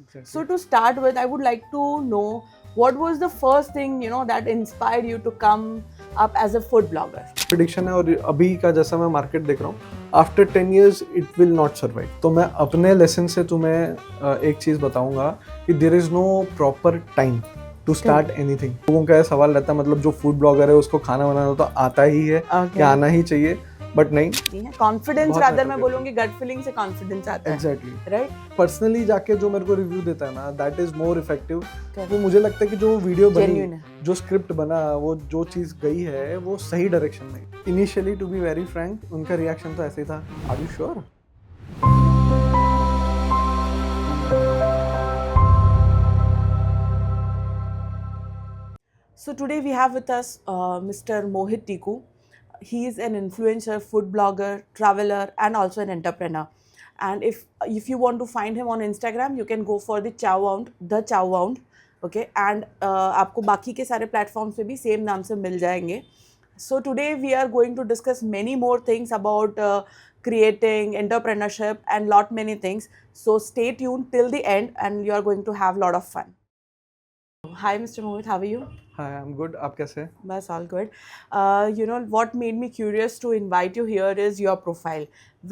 Exactly. So to start with, I would like to know what was the first thing that inspired you to come up as a food blogger. Prediction है, और अभी का जैसा मैं market देख रहा हूँ, after 10 years it will not survive. तो मैं अपने लेसन से तुम्हें एक चीज़ बताऊंगा कि there is no proper time to start anything. लोगों का सवाल रहता है, मतलब जो फूड ब्लॉगर है उसको खाना बनाना तो आता ही है, क्या आना ही चाहिए, बट नहीं। कॉन्फिडेंस रादर मैं बोलूंगी, गट फीलिंग से कॉन्फिडेंस आता है। Exactly, right. पर्सनली जाके जो मेरे को रिव्यू देता है ना, दैट इज मोर इफेक्टिव। वो मुझे लगता है कि जो वीडियो बनी, जो स्क्रिप्ट बना, वो जो चीज़ गई है वो सही डायरेक्शन में। Initially to be very frank, उनका रिएक्शन तो ऐसे ही था, are you sure? So today we have with us Mr. Mohit Tiku. He is an influencer, food blogger, traveler, and also an entrepreneur. And if you want to find him on Instagram, you can go for the Chow Wound, okay? And आपको बाकी के सारे platforms पे भी same नाम से मिल जाएंगे. So today we are going to discuss many more things about creating entrepreneurship and lot many things. So stay tuned till the end, and you are going to have a lot of fun. Hi, Mr. Mohit. How are you? Hi, I'm good. आप कैसे हैं? That's all good. What made me curious to invite you here is your profile.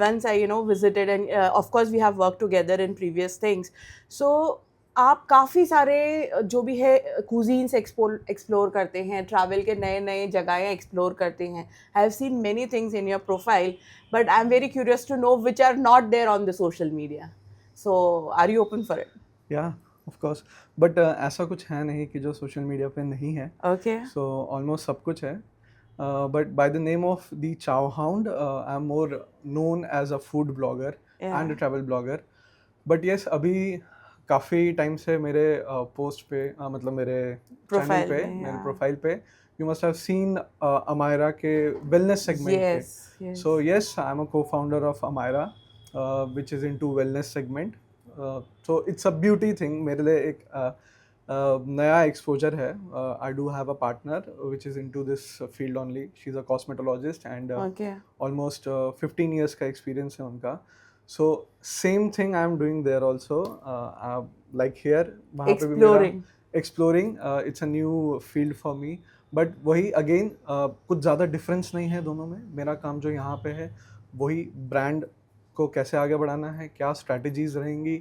Once I, visited, and of course we have worked together in previous things. So आप काफ़ी सारे जो भी है cuisines explore करते हैं, ट्रैवल के नए नए जगहें एक्सप्लोर करते हैं. I have seen many things in your profile, but I'm very curious to know which are not there on the social media. So are you open for it? Yeah, of course. But ऐसा कुछ है नहीं कि जो social media पे नहीं है। Okay. So almost सब कुछ है। But by the name of the chow hound, I am more known as a food blogger and a travel blogger. But yes, अभी काफ़ी टाइम से मेरे पोस्ट पे, मतलब मेरे चैनल पे, मेरे प्रोफाइल पे, you must have seen Amaira के वेलनेस सेगमेंट पे। So yes, I am a co founder of Amaira, which is into wellness segment. So it's a beauty thing. मेरे लिए एक नया एक्सपोजर है। I do have a partner which is into this field only. She is a cosmetologist and almost 15 years का experience है उनका। So same thing I am doing there also, like here, वहाँ पे भी मेरा exploring. It's a new field for me. But वही again, कुछ ज़्यादा डिफरेंस नहीं है दोनों में। मेरा काम जो यहाँ पे है वही ब्रांड को कैसे आगे बढ़ाना है, क्या स्ट्रैटेजीज रहेंगी,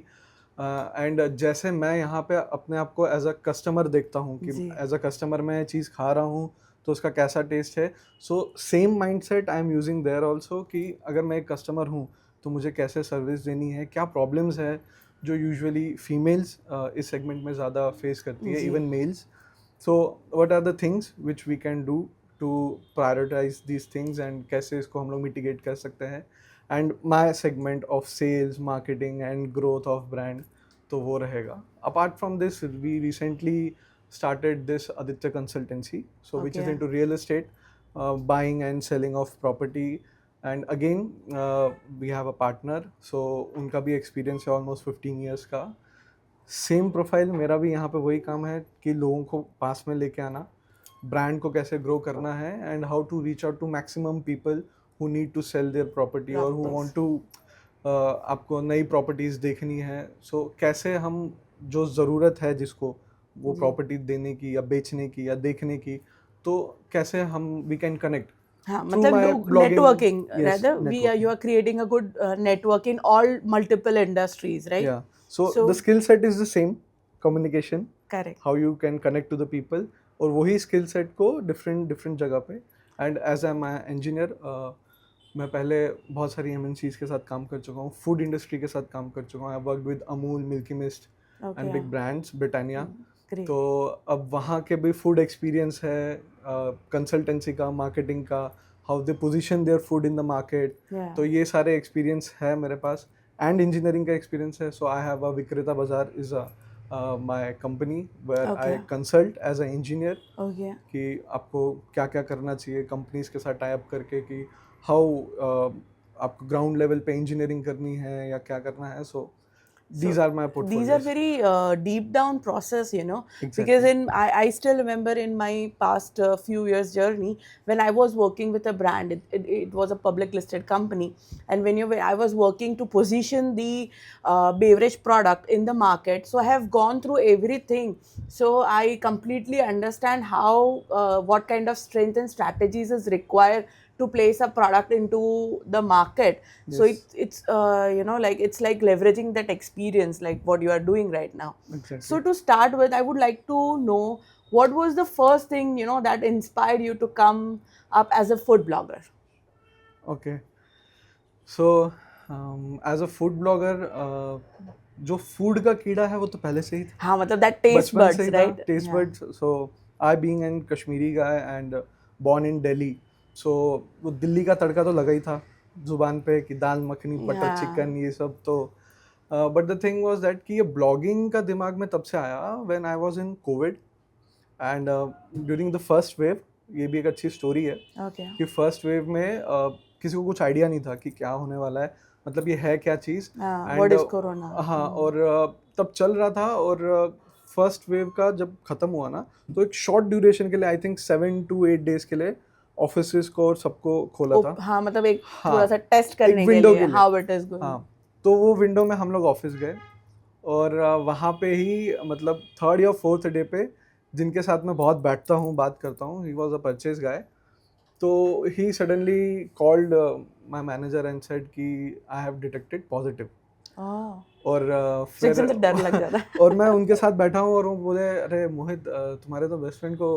एंड जैसे मैं यहाँ पे अपने आप को एज अ कस्टमर देखता हूँ कि एज अ कस्टमर मैं चीज़ खा रहा हूँ तो उसका कैसा टेस्ट है। So same mindset I am using their also, कि अगर मैं एक कस्टमर हूँ तो मुझे कैसे सर्विस देनी है, क्या प्रॉब्लम्स है जो यूजुअली फीमेल्स इस सेगमेंट में ज़्यादा फेस करती है, even males. So what are the things which we can do to prioritise these things, and कैसे इसको हम लोग मिटिगेट कर सकते हैं। And my segment of sales, marketing and growth of brand, तो वो रहेगा। Apart from this, we recently started this Aditya Consultancy, so which is into real estate, buying and selling of property. And again, we have a partner, so उनका भी experience है almost 15 years का। Same profile मेरा भी यहाँ पे वही काम है कि लोगों को पास में लेके आना, ब्रांड को कैसे ग्रो करना है, and how to reach out to maximum people who need to sell their property और हु वांट टू, आपको नई प्रॉपर्टीज़ देखनी है। सो कैसे हम, जो ज़रूरत है जिसको वो प्रॉपर्टी देने की या बेचने की या देखने की, तो कैसे हम वी कैन कनेक्ट। हाँ, मतलब networking, rather you are creating a good network in all multiple industries, right? Yeah. So the skill set is the same, communication, correct, how you can connect to the people, और वही skill set को different जगह पे। And as I'm an engineer, मैं पहले बहुत सारी MNCs के साथ काम कर चुका हूँ, फूड इंडस्ट्री के साथ काम कर चुका हूँ। I work with Amul, Milky Mist and big brands, Britannia. तो अब वहाँ के भी फूड एक्सपीरियंस है, कंसल्टेंसी का, मार्केटिंग का, how they position their food in the market. तो ये सारे एक्सपीरियंस है मेरे पास, एंड इंजीनियरिंग का एक्सपीरियंस है। So I have a Vikreta Bazaar is my company where I consult as a engineer, कि आपको क्या क्या करना चाहिए कंपनीज के साथ टाई अप करके, कि हाउ आपको ग्राउंड लेवल पे इंजीनियरिंग करनी है या क्या करना है। सो these are my These portfolios. are very deep down process, you know, Exactly. because I still remember in my past few years journey when I was working with a brand, it was a public listed company, and I was working to position the beverage product in the market, so I have gone through everything, so I completely understand how what kind of strength and strategies is required to place a product into the market. So Yes. it's you know, like it's like leveraging that experience, like what you are doing right now. Exactly. So to start with, I would like to know what was the first thing, you know, that inspired you to come up as a food blogger. Okay. So as a food blogger, जो food का कीड़ा है वो तो पहले से ही था, हाँ, मतलब that taste बचपन से buds, ही था, right? Taste Yeah. Buds. So I being an Kashmiri guy and born in Delhi, so वो दिल्ली का तड़का तो लगा ही था जुबान पे कि दाल मखनी, बटर Yeah. चिकन, ये सब तो. But the thing was that कि ये ब्लॉगिंग का दिमाग में तब से आया when I was in Covid and during the first wave. ये भी एक अच्छी स्टोरी है Okay. कि फर्स्ट वेव में किसी को कुछ आइडिया नहीं था कि क्या होने वाला है, मतलब ये है क्या चीज़. What is corona? हाँ, और तब चल रहा था. और फर्स्ट वेव का जब खत्म हुआ ना, तो एक शॉर्ट ड्यूरेशन के लिए, आई थिंक 7 to 8 days के लिए ऑफिस को और सबको खोला था. हाँ, मतलब एक हाँ, थोड़ा सा टेस्ट करने के window लिए के लिए. how it is going. हाँ, तो वो विंडो में हम लोग ऑफिस गए और वहाँ पे ही मतलब थर्ड या फोर्थ डे पे, जिनके साथ मैं बहुत बैठता हूँ, बात करता हूँ, he was a purchase guy. तो he suddenly called my manager and said कि आई हैव डिटेक्टेड पॉजिटिव. और फिर तो डर लग जाता है. और मैं उनके साथ बैठा हूँ और वो बोले, अरे मोहित, तुम्हारे तो बेस्ट फ्रेंड को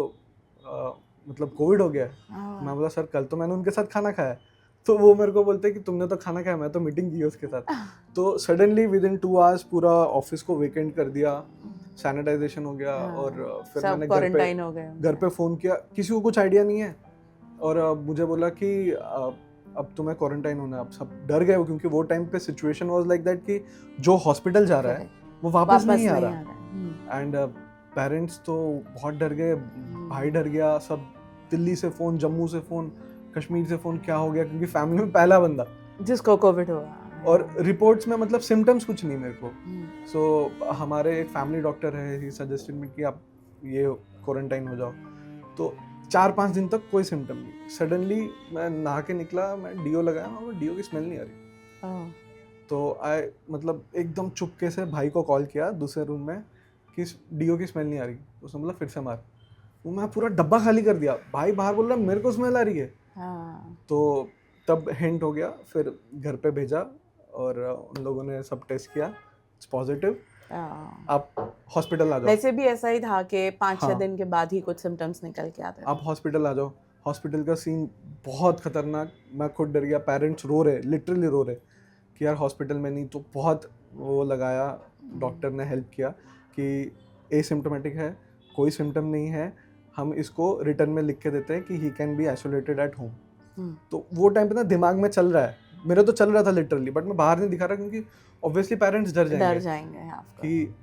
मतलब कोविड हो गया है. मैं बोला, सर कल तो मैंने उनके साथ खाना खाया. तो वो मेरे को बोलते कि तुमने तो खाना खाया, मैं तो मीटिंग की है उसके साथ. तो सडनली विद इन 2 hours पूरा ऑफिस को वेकेंट कर दिया, सैनिटाइजेशन हो गया. और फिर मैंने क्वारंटाइन हो गए. घर पे फ़ोन किया, किसी को कुछ आइडिया नहीं है. और मुझे बोला कि अब तुम्हें क्वारंटाइन होना है. अब सब डर गए क्योंकि वो टाइम पे सिचुएशन वाज लाइक दैट कि जो हॉस्पिटल जा रहा है वो वापस नहीं आ रहा. एंड पेरेंट्स तो बहुत डर गए, भाई डर गया, सब दिल्ली से फ़ोन, जम्मू से फ़ोन, कश्मीर से फ़ोन, क्या हो गया, क्योंकि फैमिली में पहला बंदा जिसको कोविड हुआ. और रिपोर्ट्स में मतलब सिम्टम्स कुछ नहीं मेरे को. सो हमारे एक फैमिली डॉक्टर है, ही सजेस्टेड मी कि आप ये क्वारंटाइन हो जाओ. तो 4-5 दिन तक कोई सिम्टम नहीं. सडनली मैं नहा के निकला, मैं डीओ लगाया और डीओ की स्मेल नहीं आ रही. तो मतलब एकदम चुपके से भाई को कॉल किया दूसरे रूम में कि डीओ की स्मेल नहीं आ रही. उसने बोला फिर से मार. वो मैं पूरा डब्बा खाली कर दिया. भाई बाहर बोल रहा मेरे को स्मेल आ रही है. तो तब हिंट हो गया, फिर घर पे भेजा और उन लोगों ने सब टेस्ट किया, इट्स पॉजिटिव, आप हॉस्पिटल आ जाओ. वैसे भी ऐसा ही था कि 5-6 हाँ. दिन के बाद ही कुछ सिम्टम्स निकल के आते थे. आप हॉस्पिटल आ जाओ. हॉस्पिटल का सीन बहुत खतरनाक. मैं खुद डर गया. पेरेंट्स रो रहे, लिटरली रो रहे कि यार हॉस्पिटल में नहीं. तो बहुत वो लगाया, डॉक्टर ने हेल्प किया कि एसिम्प्टोमेटिक है, कोई सिम्टम नहीं है, हम इसको रिटर्न में लिख के देते हैं कि he can be isolated at home. तो वो टाइम पे ना दिमाग में चल रहा है, मेरा तो चल रहा था लिटरली, बट मैं बाहर नहीं दिखा रहा क्योंकि ऑब्वियसली पेरेंट्स डर जाएंगे कि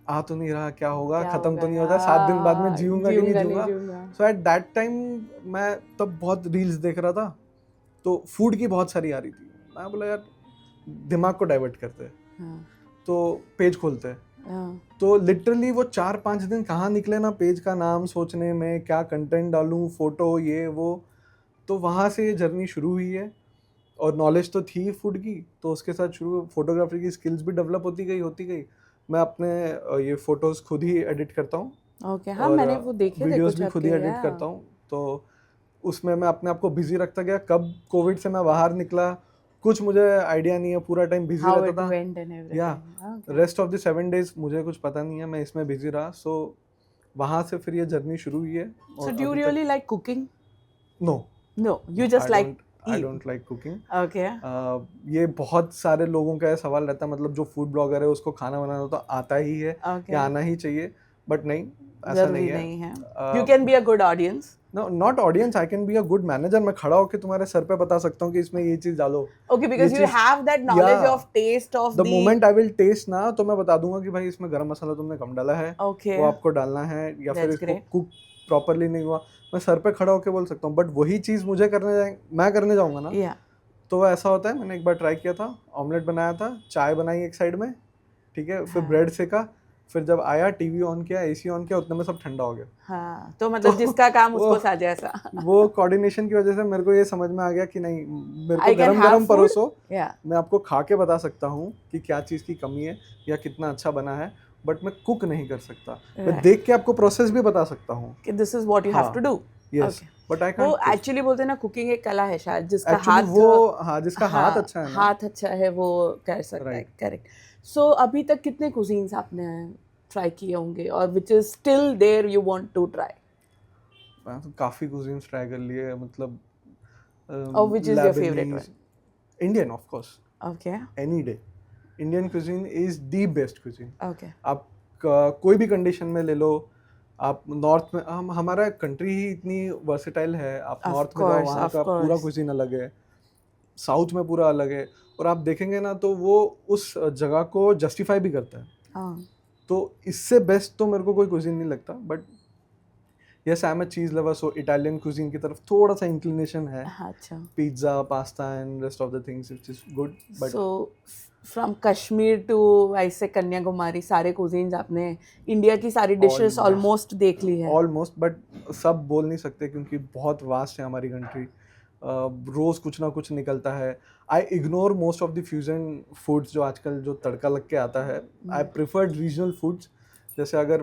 आ तो नहीं रहा, क्या होगा, खत्म तो नहीं होता, 7 दिन बाद में जीऊंगा कि नहीं जीऊंगा. सो एट दैट टाइम मैं तब बहुत रील्स देख रहा था, तो फूड की बहुत सारी आ रही थी. मैं बोला यार दिमाग को डाइवर्ट करते हैं, तो पेज खोलते हैं. तो लिटरली वो 4-5 दिन कहाँ निकले ना पेज का नाम सोचने में, क्या कंटेंट डालूं, फोटो, ये वो. तो वहाँ से ये जर्नी शुरू हुई है. और नॉलेज तो थी फूड की, तो उसके साथ शुरू फोटोग्राफी की स्किल्स भी डेवलप होती गई. मैं अपने ये फोटोज खुद ही एडिट करता हूँ. ओके. हाँ, मैंने वो देखे थे, वीडियोस भी खुद ही एडिट करता हूँ. तो उसमें मैं अपने आप को बिजी रखता गया. कब कोविड से मैं बाहर निकला कुछ मुझे आइडिया नहीं है, पूरा टाइम बिजी रहता था. या रेस्ट ऑफ द 7 days मुझे कुछ पता नहीं है, मैं इसमें बिजी रहा. सो वहाँ से फिर ये जर्नी शुरू हुई है. So do you really like cooking? No, you just like I don't like cooking. Okay. ये बहुत सारे लोगों का सवाल रहता है, मतलब जो फूड ब्लॉगर है उसको खाना बनाना तो आता ही है, या आना ही चाहिए, बट नहीं, ऐसा नहीं है. You can be a good audience. No, not audience. I can be a good manager. मैं खड़ा होके तुम्हारे सर पे बता सकता हूँ कि इसमें ये चीज डालो. Okay, because you have that knowledge of taste of the moment I will taste ना, तो मैं बता दूंगा कि भाई इसमें गरम मसाला तुमने कम डाला है, okay, वो आपको डालना है, या फिर इसको कुक प्रॉपरली नहीं हुआ. मैं सर पे खड़ा होके बोल सकता हूँ, बट वही चीज़ मैं करने जाऊँगा ना, तो ऐसा होता है. मैंने एक बार ट्राई किया था, ऑमलेट बनाया था, चाय बनाई एक साइड में, ठीक है, फिर हाँ। ब्रेड सेका, फिर जब आया टीवी ऑन किया, एसी ऑन किया, उतने में सब ठंडा हो गया। हाँ, तो मतलब जिसका काम वो उसको साझे ऐसा। वो कोऑर्डिनेशन की वजह से मेरे को ये समझ में आ गया कि नहीं, मेरे को I can गरम have गरम food. परोसो, Yeah. मैं आपको खा के बता सकता हूँ कि क्या चीज़ की कमी है या कितना अच्छा बना है, बट मैं कुक नहीं कर सकता। मैं Right. देख के आपको प्रोसेस भी बता सकता हूँ। कि this is what you have to हाँ, do. Yes, Okay. But I वो कांट कुक। एक्चुअली बोलते हैं ना, कुकिंग एक कला है शायद, जिसका एक्चुअली हाथ, वो, हाँ, जिसका हाथ हाँ, अच्छा है ना, हाथ अच्छा है वो कर सकता है। राइट। करेक्ट। सो अभी तक कितने कुजीन्स आपने ट्राई किए होंगे, और which is still there you want to try, मैं तो काफ़ी कुजीन्स ट्राई कर लिए, मतलब और which is your favourite Lebanese, one? Indian of course, okay any day. Indian cuisine is the best cuisine। Okay आप कोई भी कंडीशन में ले लो, आप नॉर्थ में, हमारा कंट्री ही इतनी वर्सेटाइल है, आप ऑफ नॉर्थ में जाओ कोर्स वहाँ ऑफ का पूरा कोर्स। cuisine अलग है, साउथ में पूरा अलग है, और आप देखेंगे ना तो वो उस जगह को जस्टिफाई भी करता है। हाँ तो इससे बेस्ट तो मेरे को कोई cuisine नहीं लगता, बट यस, आई एम अ चीज लवर, सो इटालियन cuisine की तरफ थोड़ा सा इंक्लिनेशन है, हाँ, अच्छा। Pizza, pasta and rest of the things which is good, but so from Kashmir to ऐसे कन्याकुमारी, सारे कुजीन्स आपने इंडिया की सारी डिशेस ऑलमोस्ट देख ली है। ऑलमोस्ट, बट सब बोल नहीं सकते क्योंकि बहुत वास्ट है हमारी कंट्री। रोज कुछ ना कुछ निकलता है। I ignore most of the fusion foods जो आजकल जो तड़का लग के आता है। I prefer regional foods. जैसे अगर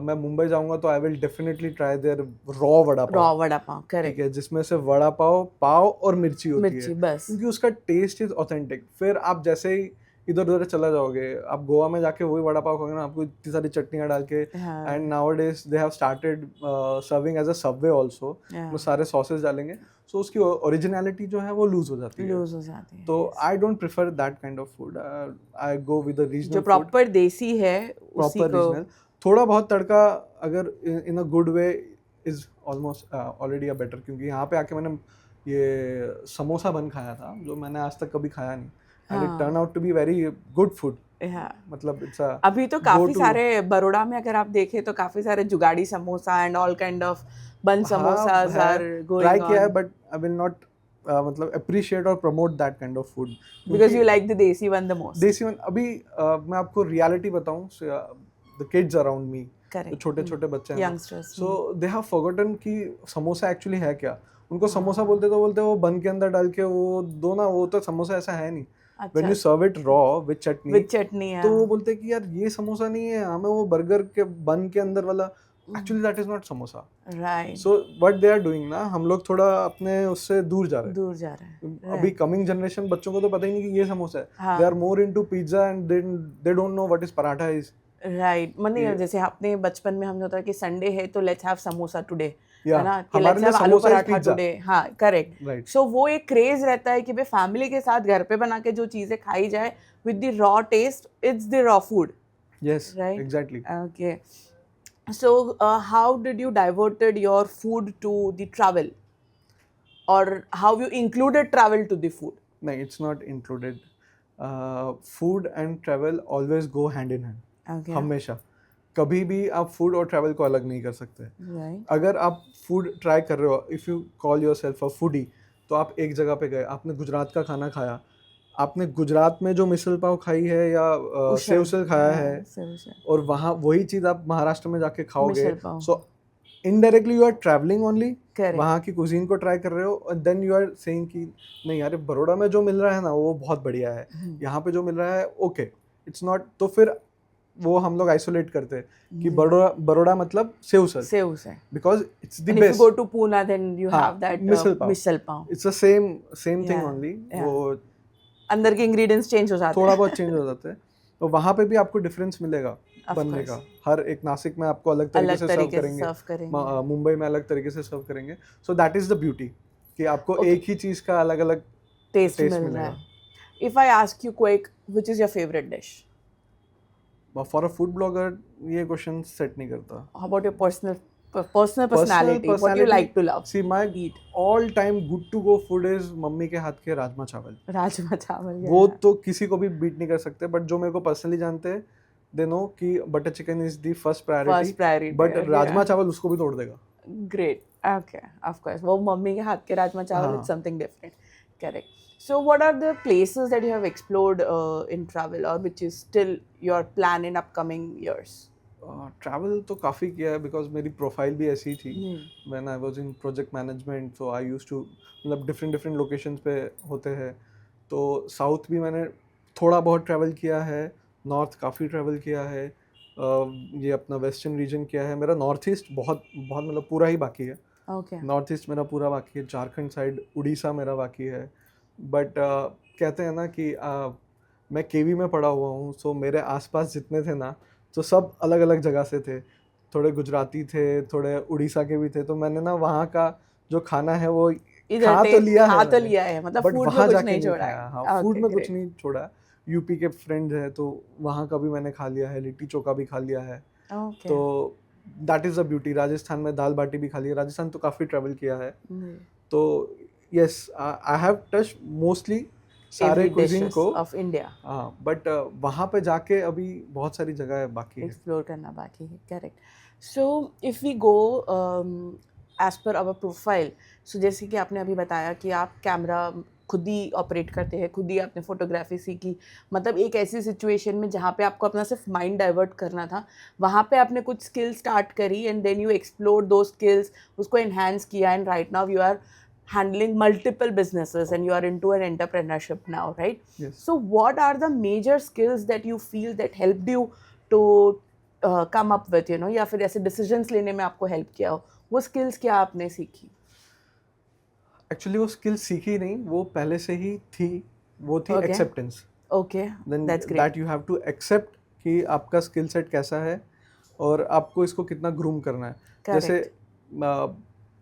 मैं मुंबई जाऊंगा तो I will definitely try their raw vada pav. Raw vada pav, ठीक करेक्ट। है, जिसमें से वड़ा पाव, पाव और मिर्ची होती मिर्ची है, बस। क्योंकि उसका टेस्ट इज ऑथेंटिक। फिर आप जैसे ही इधर उधर चला जाओगे, आप गोवा में जाके वही वड़ा पाव खाओगे ना, आपको इतनी सारी चटनियाँ डाल के, हाँ, and nowadays they have started serving as a subway also, yeah, वो सारे सॉसेस डालेंगे, सो उसकी ओरिजिनलिटी जो है वो लूज हो जाती है। लूज हो जाती है। तो I don't prefer that kind of food. I go with the regional जो फूड, प्रॉपर देसी है उसी प्रॉपर को। रीजनल। थोड़ा बहुत तड़का अगर in a good way is almost already a better, क्योंकि यहाँ पे आके मैंने ये समोसा बन खाया था जो मैंने आज तक कभी खाया नहीं, and it turn out to be very good food. हाँ, मतलब इट्स अ अभी तो काफी सारे बड़ोड़ा में अगर आप देखें तो काफी सारे जुगाड़ी samosa and all kind of bun samosas are try going किया है, on, but I will not मतलब अप्रिशिएट और promote that kind of food, because you like the desi one the most. Desi one. अभी मैं आपको रियलिटी बताऊं, द किड्स अराउंड मी, जो correct. छोटे छोटे बच्चे हैं, youngsters. So they have forgotten कि समोसा एक्चुअली है क्या। उनको समोसा बोलते तो बोलते वो बन के अंदर डाल के वो दो ना, वो तो समोसा ऐसा है नहीं। When you serve it raw with chutney, with chutney, तो वो बोलते कि यार ये समोसा नहीं है, हमें वो बर्गर के बन के अंदर वाला, actually that is not samosa. Right, so what they are doing ना, हम लोग थोड़ा अपने उससे दूर जा रहे हैं। दूर जा रहे हैं। अभी कमिंग जनरेशन बच्चों को तो पता ही नहीं कि ये समोसा है। हाँ। They are more into pizza and they don't know what is paratha is. Right, मतलब ये- जैसे अपने बचपन में हम होता है कि संडे है तो let's have samosa today, Yeah, है ना, कि हमारे लेट्स लिए हैव आलू samosa is paratha pizza. Today. हाँ, करेक्ट। Right. सो वो एक क्रेज रहता है कि भाई फैमिली के साथ घर पे बना के जो चीजें खाई जाए with the raw taste, it's the raw food. Yes, Right. exactly. Okay. So, how did you diverted your food to the travel, or how you included travel to the food? No, it's not included. Food and travel always go hand in hand. Okay. हमेशा कभी भी आप food और travel को अलग नहीं कर सकते। Right. अगर आप फूड ट्राई कर रहे हो, if you call your self a foodie, तो आप एक जगह पे गए, आपने गुजरात का खाना खाया, आपने गुजरात में जो मिसल पाव खाई है या सेव उसल खाया है, और वहाँ वही चीज़ आप महाराष्ट्र में जाके खाओगे, misal pav. So indirectly you are travelling only, Correct. वहाँ की कुजीन को ट्राई कर रहे हो, और देन यू आर सेइंग कि नहीं यार, बड़ौदा में जो मिल रहा है ना वो बहुत बढ़िया है, यहाँ पे जो मिल रहा है ओके, इट्स नॉट। तो फिर वो हम लोग आइसोलेट करते हैं कि बड़ौदा मतलब sev usal, because it's the And if you best. go to Pune, then you हाँ, have that misal pav. misal pav. It's the same thing Yeah, only. yeah. वो अंदर के इंग्रेडिएंट्स चेंज हो जाते थोड़ा हैं। बहुत चेंज हो जाते हैं, तो वहाँ पे भी आपको डिफरेंस मिलेगा बनने का। हर एक नासिक में आपको अलग तरीके से सर्व करेंगे, मुंबई में अलग तरीके से सर्व करेंगे। So that is the beauty कि आपको एक ही चीज का अलग अलग टेस्ट taste मिल रहा मिलेगा। है। If I ask you quick, which is your favorite dish? For a food blogger ये क्वेश्चन सेट नहीं करता। How about your personal personality? What you like to love? See, my eat? all time good to go food is mummy के हाथ के राजमा चावल। राजमा चावल। वो तो किसी को भी बीट नहीं कर सकते, बट जो मेरे को पर्सनली जानते हैं दे नो कि butter chicken is the first priority, but rajma चावल उसको भी तोड़ देगा। ग्रेट, ओके, ऑफ कोर्स वो मम्मी के हाथ के राजमा चावल, हाँ। It's something different. Correct. So, what are the places that you have explored in travel, or which is still your plan in upcoming years? Travel तो काफ़ी किया है बिकॉज मेरी प्रोफाइल भी ऐसी थी. Hmm. When I was in project management so I used to मतलब different different locations पे होते हैं. तो साउथ भी मैंने थोड़ा बहुत ट्रैवल किया है, नॉर्थ काफ़ी ट्रैवल किया है, ये अपना वेस्टर्न रीजन किया है. मेरा नॉर्थ ईस्ट बहुत बहुत मतलब पूरा ही बाकी है. Okay. नॉर्थ ईस्ट मेरा पूरा बाकी है, झारखंड साइड उड़ीसा मेरा बाकी है. बट कहते हैं ना कि मैं केवी में पढ़ा हुआ हूँ, सो मेरे आसपास जितने थे ना तो सब अलग अलग जगह से थे. थोड़े गुजराती थे, थोड़े उड़ीसा के भी थे. तो मैंने ना वहाँ का जो खाना है वो खा तो लिया है खा तो मैंने, लिया है, मतलब बट फूड में वहाँ कुछ जाके नहीं नहीं छोड़ा है. खाया. हाँ, फूड Okay, में कुछ great. नहीं छोड़ा. यूपी के फ्रेंड्स हैं तो वहाँ का भी मैंने खा लिया है, लिट्टी चोखा भी खा लिया है. Okay. तो that is the beauty. Rajasthan में दाल बाटी भी खा लिया. राजस्थान तो काफ़ी ट्रैवल किया है. Hmm. तो yes I have touch mostly सारे Every कुजिन dishes को. of India हाँ, बट वहाँ पे जाके अभी बहुत सारी जगह है बाकी है. explore करना बाकी है. Correct. So, if we go as per our profile, so जैसे कि आपने अभी बताया कि आप कैमरा खुद ही ऑपरेट करते हैं, खुद ही आपने फोटोग्राफी सीखी, मतलब एक ऐसी सिचुएशन में जहाँ पे आपको अपना सिर्फ माइंड डाइवर्ट करना था, वहाँ पे आपने कुछ स्किल स्टार्ट करी एंड देन यू एक्सप्लोर दो स्किल्स, उसको एनहांस किया and right now you are handling multiple businesses and you are into an entrepreneurship now, right? Yes. So what are the major skills that you feel that helped you to come up with, you know, या फिर ऐसे decisions लेने में आपको help किया हो, वो skills क्या आपने सीखी? एक्चुअली वो स्किल सीखी नहीं, वो पहले से ही थी. वो थी Okay. Acceptance. Okay, then that's great. That you have to accept कि आपका स्किल सेट कैसा है और आपको इसको कितना ग्रूम करना है. जैसे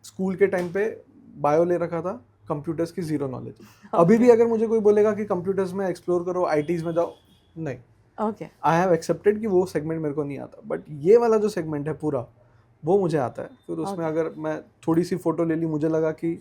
स्कूल के टाइम पे बायो ले रखा था, कंप्यूटर्स की जीरो नॉलेज. अभी भी अगर मुझे कोई बोलेगा कि कंप्यूटर्स में एक्सप्लोर करो, आईटीज में जाओ, नहीं. Okay. आई हैव एक्सेप्टेड कि वो सेगमेंट मेरे को नहीं आता. बट ये वाला जो सेगमेंट है पूरा, वो मुझे आता है. फिर उसमें अगर मैं थोड़ी सी फोटो ले ली, मुझे लगा कि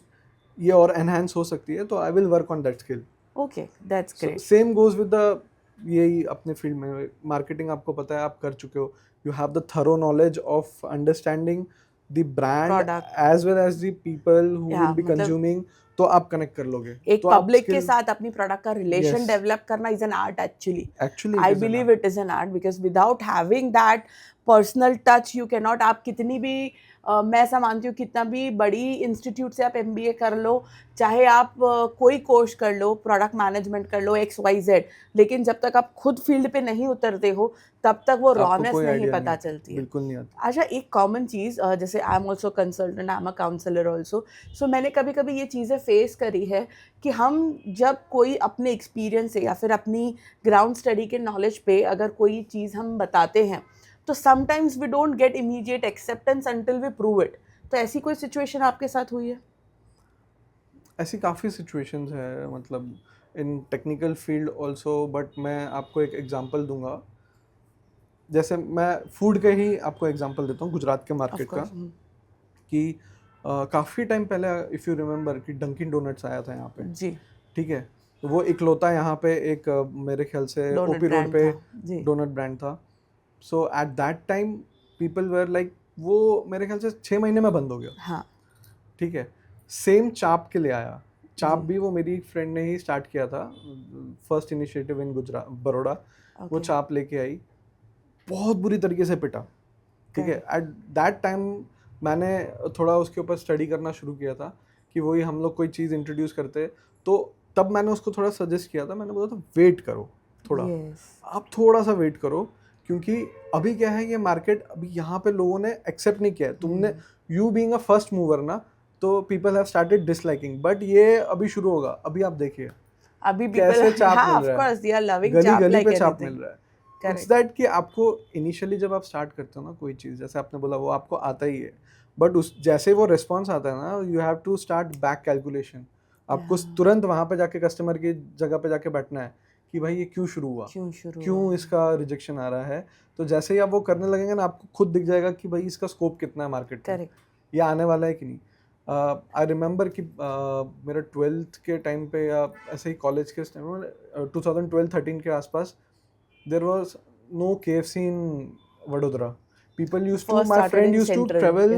ये और एनहांस हो सकती है, तो I will work on that skill. Okay, that's great. Same goes with the यही अपने फील्ड में मार्केटिंग. आपको पता है, आप कर चुके हो. You have the thorough knowledge of understanding the brand Product. As well as the people who Yeah, will be मतलब कंज्यूमिंग. तो आप कनेक्ट कर लोगे. एक तो आप पब्लिक के skill- साथ अपनी प्रोडक्ट का रिलेशन Yes. डेवलप करना is an art actually. Actually, I it is an believe art. it is an art because without having that personal touch you cannot. आप कितनी भी मैं ऐसा मानती हूँ, कितना भी बड़ी इंस्टीट्यूट से आप MBA कर लो, चाहे आप कोई कोर्स कर लो, प्रोडक्ट मैनेजमेंट कर लो, XYZ, लेकिन जब तक आप खुद फील्ड पे नहीं उतरते हो तब तक वो आपको रॉनेस कोई नहीं idea पता नहीं, चलती है. बिल्कुल नहीं आती. अच्छा, एक कॉमन चीज़ जैसे I am also consultant, I am a counsellor also, so मैंने कभी कभी ये चीज़ें फेस करी है कि हम जब कोई अपने एक्सपीरियंस से या फिर अपनी ग्राउंड स्टडी के नॉलेज पे अगर कोई चीज़ हम बताते हैं तो sometimes we don't get immediate acceptance until we prove it. तो ऐसी कोई सिचुएशन आपके साथ हुई है? ऐसी काफ़ी सिचुएशंस है, मतलब इन टेक्निकल फील्ड ऑल्सो. बट मैं आपको एक एग्जांपल दूंगा. जैसे मैं फूड के ही आपको एग्जांपल देता हूँ, गुजरात के मार्केट का. कि काफ़ी टाइम पहले इफ़ यू रिमेंबर कि डंकिन डोनट्स आया था यहाँ पे. जी. ठीक है. तो वो इकलौता यहाँ पे एक मेरे ख्याल से Donut ओपी रोड brand पे था. जी. डोनट ब्रांड था. So at that time people were like, वो मेरे ख्याल से 6 महीने में बंद हो गया. हाँ. ठीक है. सेम चाप के लिए आया. चाप जी. भी वो मेरी फ्रेंड ने ही स्टार्ट किया था, first initiative in Gujarat Baroda. वो Okay. चाप लेके आई, बहुत बुरी तरीके से पिटा. ठीक है. एट दैट टाइम मैंने थोड़ा उसके ऊपर स्टडी करना शुरू किया था कि वही हम लोग कोई चीज़ इंट्रोड्यूस करते, तो तब मैंने उसको थोड़ा सजेस्ट किया था. मैंने बोला था वेट करो थोड़ा. Yes. आप थोड़ा सा वेट करो, क्योंकि अभी क्या है, ये मार्केट अभी यहाँ पे लोगों ने एक्सेप्ट नहीं किया है. तुमने you being a first mover ना, तो people have started disliking. But ये अभी शुरू होगा. अभी आप देखिए अभी कैसे चाप हाँ, मिल of रहा है. course, they are loving गली चाप गली like पे चाप anything. मिल रहा है. Correct. इट्स दैट कि आपको इनिशियली जब आप स्टार्ट करते हो ना कोई चीज़, जैसे आपने बोला, वो आपको आता ही है. बट उस जैसे वो रिस्पॉन्स आता है ना, you have to start back calculation. आपको तुरंत वहाँ पे जाके कस्टमर की जगह पे जाके बैठना है कि भाई ये क्यों शुरू हुआ, क्यों इसका रिजेक्शन आ रहा है. तो जैसे ही आप वो करने लगेंगे ना, आपको खुद दिख जाएगा कि भाई इसका स्कोप कितना है मार्केट में, ये आने वाला है कि नहीं. आई रिमेंबर कि मेरा 12th के टाइम पे या ऐसे ही कॉलेज के टाइम में 2012-13 के आसपास, there was no KFC in Vadodara. People used to, my friend used to travel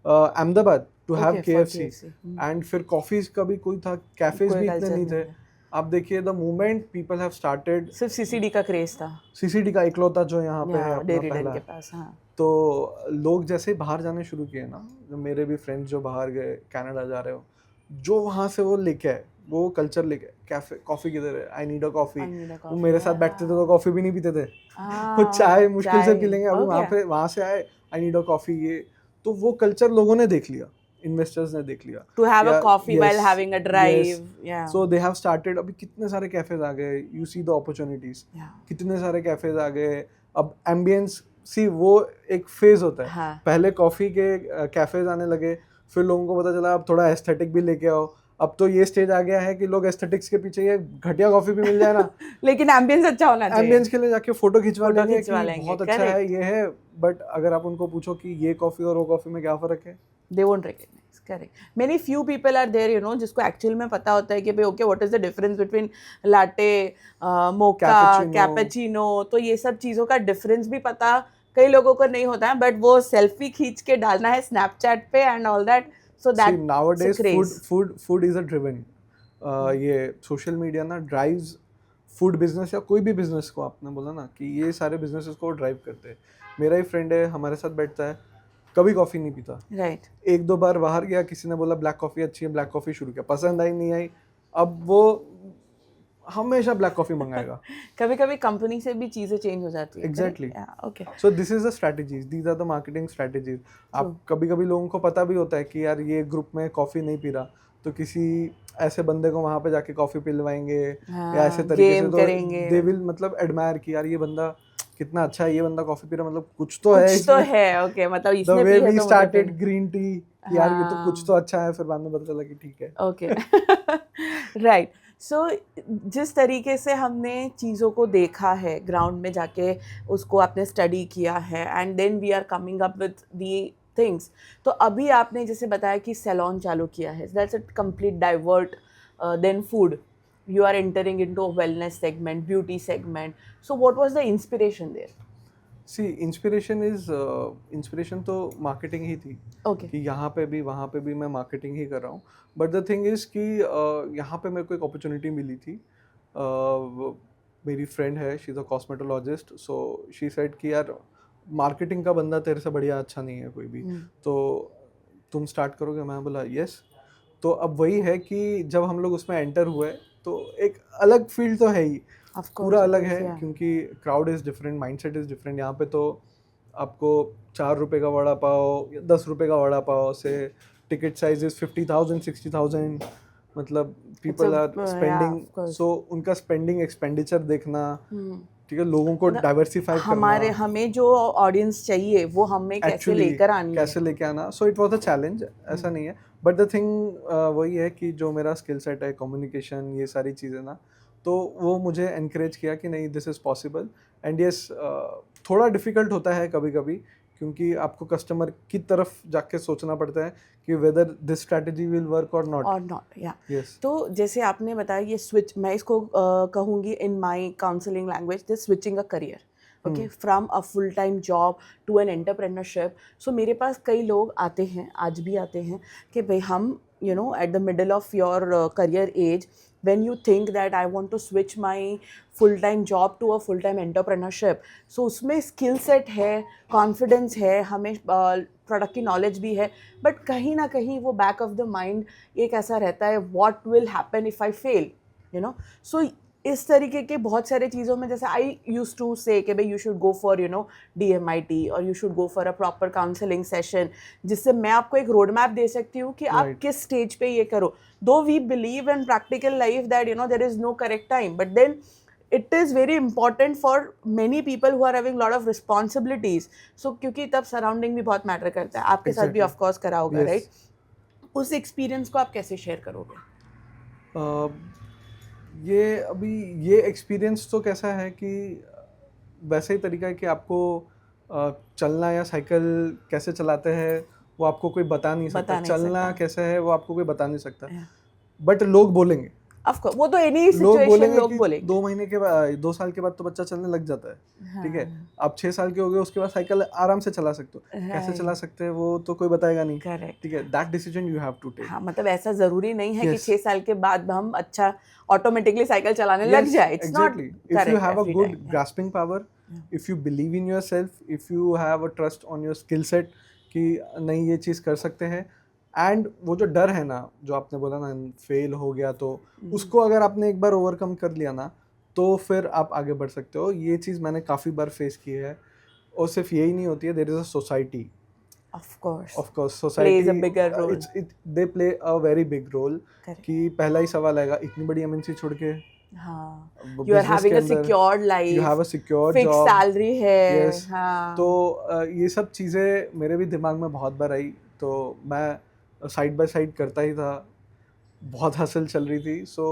Ahmedabad to have Okay, for KFC. KFC. And फिर कॉफीज का भी कोई था, कैफेज कोई भी इतने culture नहीं नहीं थे. है. आप देखिए the moment people have started, सिर्फ सीसीडी का क्रेज था. सीसीडी का इकलौता जो यहाँ पे है अपना डेरिडन पहला के है. पास. हाँ. तो लोग जैसे ही बाहर जाने शुरू किए ना, जो मेरे भी फ्रेंड्स जो बाहर गए, कनाडा जा रहे हो, जो वहाँ से वो लेके आए, वो कल्चर लेके आए. कैफे कॉफ़ी किधर है, I need a coffee. I need a वो coffee. मेरे साथ बैठते थे तो कॉफ़ी भी नहीं पीते थे. वो हाँ, चाय मुश्किल से चाय. पी लेंगे. अभी Okay. वहाँ से आए, आई नीड अ कॉफ़ी. ये तो वो कल्चर लोगों ने देख लिया, इन्वेस्टर्स ने देख लिया. To have a या coffee while yes, having a yes. drive. Yeah. So they have started. अभी कितने सारे कैफेज आ गए, you see the opportunities. Yeah. कितने सारे कैफेज आ गए. अब एम्बियंस सी वो एक फेज होता है. हाँ. पहले कॉफी के कैफेज आने लगे, फिर लोगों को पता चला अब थोड़ा एस्थेटिक भी लेके आओ. अब तो ये स्टेज आ गया है कि लोग एस्थेटिक्स के पीछे ये घटिया कॉफी भी मिल जाए ना, लेकिन एम्बियंस अच्छा होना चाहिए. एम्बियंस के लिए जाके फोटो खिंचवा फोटो लेंगे खिंचवा कि लेंगे, बहुत अच्छा है ये है. बट अगर आप उनको पूछो कि ये कॉफी और वो कॉफी में क्या फर्क है, They won't recognize. Correct. Many few people are there, you know, जिसको एक्चुअल में पता होता है कि भाई okay what is the difference between latte, mocha, Cappuccino. Cappuccino. तो ये सब चीज़ों का डिफरेंस भी पता कई लोगों को नहीं होता है, बट वो सेल्फी खींच के डालना है स्नैपचैट पे and all that. So that See, nowadays food is a driven. ये सोशल मीडिया ना ड्राइव्स फूड बिजनेस या कोई भी बिजनेस को. आपने बोला ना कि ये सारे बिजनेसेस को ड्राइव करते हैं. मेरा ही फ्रेंड है, हमारे साथ बैठता है, कभी कॉफ़ी नहीं पीता. राइट. एक दो बार बाहर गया, किसी ने बोला ब्लैक कॉफ़ी अच्छी है, ब्लैक कॉफ़ी शुरू किया, पसंद आई नहीं आई, अब वो हमेशा ब्लैक कॉफ़ी मंगाएगा. कभी कभी कंपनी से भी चीज़ें चेंज हो जाती है. Exactly. Okay. So this is the strategies, these are the marketing strategies. आप कभी कभी लोगों को पता भी होता है कि यार ये ग्रुप में कॉफ़ी नहीं पी रहा, तो किसी ऐसे बंदे को वहाँ पे जाके कॉफ़ी पिलवाएंगे या ऐसे तरीके से, तो दे विल मतलब एडमायर कि यार ये बंदा कितना अच्छा है, ये बंदा कॉफ़ी पी रहा, मतलब कुछ तो है कुछ तो है. ओके, मतलब द इसने वे पी है वी तो मुझे स्टार्टेड पीना. ग्रीन टी, यार ये तो कुछ तो अच्छा है, फिर बाद में पता चला कि ठीक है. ओके. राइट. सो जिस तरीके से हमने चीज़ों को देखा है ग्राउंड में जाके, उसको आपने स्टडी किया है and then we are coming up with the things. तो अभी आपने जैसे बताया कि सैलून चालू किया है, that's a complete divert than food. You are entering into a wellness segment, beauty segment. So what was the inspiration there? See inspiration तो मार्केटिंग ही थी. Okay. कि यहाँ पे भी वहाँ पे भी मैं मार्केटिंग ही कर रहा हूँ. बट द थिंग इज़ कि यहाँ पे मेरे को एक अपॉर्चुनिटी मिली थी. मेरी फ्रेंड है, she is a cosmetologist. So she said कि यार मार्केटिंग का बंदा तेरे से बढ़िया अच्छा नहीं है कोई भी, तो तुम स्टार्ट करोगे. मैं बोला यस. तो अब वही है कि जब हम लोग उसमें एंटर हुए तो एक अलग फील्ड तो है ही, पूरा अलग है. क्योंकि crowd is different, mindset is different. यहाँ पे तो आपको 4 रुपये का वड़ा पाव या 10 रुपये का वड़ा पाव से टिकट साइज इज 50,000 60,000. मतलब पीपल आर स्पेंडिंग. सो उनका स्पेंडिंग एक्सपेंडिचर देखना, ठीक है, लोगों को डाइवर्सिफाई करना, हमें जो ऑडियंस चाहिए वो हमें कैसे लेकर आनी है, कैसे लेके आना. So it was a challenge, ऐसा नहीं है. बट द थिंग वही है कि जो मेरा स्किल सेट है, कम्युनिकेशन, ये सारी चीज़ें ना, तो वो मुझे एनकरेज किया कि नहीं this is possible. And yes, थोड़ा डिफ़िकल्ट होता है कभी कभी, क्योंकि आपको कस्टमर की तरफ जाके सोचना पड़ता है कि whether this strategy will work और नॉट. या यस. तो जैसे आपने बताया ये स्विच, मैं इसको कहूँगी in my counselling language, this switching a career. Okay, from a full time job to an entrepreneurship. So मेरे पास कई लोग आते हैं, आज भी आते हैं, कि भाई हम you know at the middle of your career age, when you think that I want to switch my full time job to a full time entrepreneurship, so उसमें skill set है, confidence है, हमें product की knowledge भी है, but कहीं ना कहीं वो back of the mind एक ऐसा रहता है what will happen if I fail, you know. So इस तरीके के बहुत सारे चीज़ों में, जैसे आई यूज टू से कि भाई you should go for DMIT और you should go for a proper counselling session, जिससे मैं आपको एक रोड मैप दे सकती हूँ कि आप किस स्टेज पे ये करो. Though we believe in practical life that there is no correct time, but then it is very important for many people who are having lot of responsibilities. So क्योंकि तब सराउंडिंग भी बहुत मैटर करता है. आपके साथ भी ऑफकोर्स करा होगा, राइट? उस एक्सपीरियंस को आप कैसे शेयर करोगे? ये एक्सपीरियंस तो कैसा है कि वैसे ही तरीका है कि आपको चलना या साइकिल कैसे चलाते हैं वो आपको कोई बता नहीं सकता. चलना कैसे है वो आपको कोई बता नहीं सकता. बट लोग बोलेंगे ऑफ कोर्स, वो तो एनी लोग सिचुएशन बोलेंगे लोग कि बोलेंगे। 2 महीने के बाद 2 साल के बाद तो बच्चा चलने लग जाता है, ठीक है, आप 6 साल के हो गए उसके बाद साइकिल आराम से चला सकते हो, कैसे चला सकते हैं वो तो कोई बताएगा नहीं, करेक्ट। ठीक है, that decision you have to take. हाँ, मतलब ऐसा जरूरी नहीं है कि Yes. 6 साल के बाद हम अच्छा ऑटोमेटिकली साइकिल चलाने लग Yes, जाए, it's not exactly. If you correct have a every good time. grasping power, if you believe in yourself, if you have a trust on your skill set कि नहीं ये चीज़ कर सकते हैं, एंड वो जो डर है ना जो आपने बोला ना फेल हो गया तो उसको अगर आपने एक बार ओवरकम कर लिया ना तो फिर आप आगे बढ़ सकते हो। ये चीज़ मैंने काफ़ी बार फेस की है, और सिर्फ यही नहीं होती है, there is a society, of course of course plays society a bigger role. They play a very big role. Correct. कि पहला ही सवाल आएगा इतनी बड़ी एमएनसी छोड़ के हाँ, यू आर बिजनेस के हैविंग अ अंदर secured you life, have a secure fix job, salary है। यस, हाँ, तो ये सब चीज़ें मेरे भी दिमाग में बहुत बार आई, तो मैं साइड बाय साइड करता ही था, बहुत हसल चल रही थी। So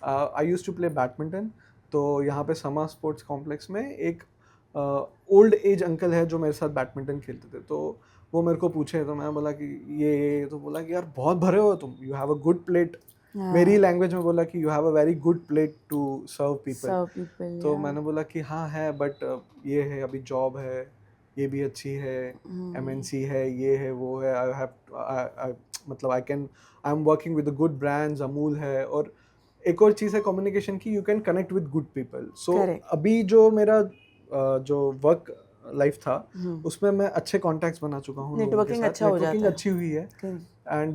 I used to play badminton, तो यहाँ पे समा स्पोर्ट्स कॉम्प्लेक्स में एक ओल्ड एज अंकल है जो मेरे साथ बैडमिंटन खेलते थे, तो वो मेरे को पूछे, तो मैं बोला कि ये तो बोला कि यार बहुत भरे हो तुम, you have a good plate, मेरी लैंग्वेज में बोला कि you have a very good plate to serve people. Serve people. तो मैंने बोला कि हाँ है, बट ये है, अभी जॉब है, ये भी अच्छी है, एमएनसी है, ये है, वो है, आई हैव मतलब I am working with good brands, Amul है, और एक और चीज़ है कम्युनिकेशन की, you can connect with good people. So Correct. अभी जो मेरा जो वर्क लाइफ था उसमें मैं अच्छे कॉन्टैक्ट्स बना चुका हूँ, नेटवर्किंग अच्छा हो जाता नेटवर्किंग है। अच्छी हुई है, Correct. And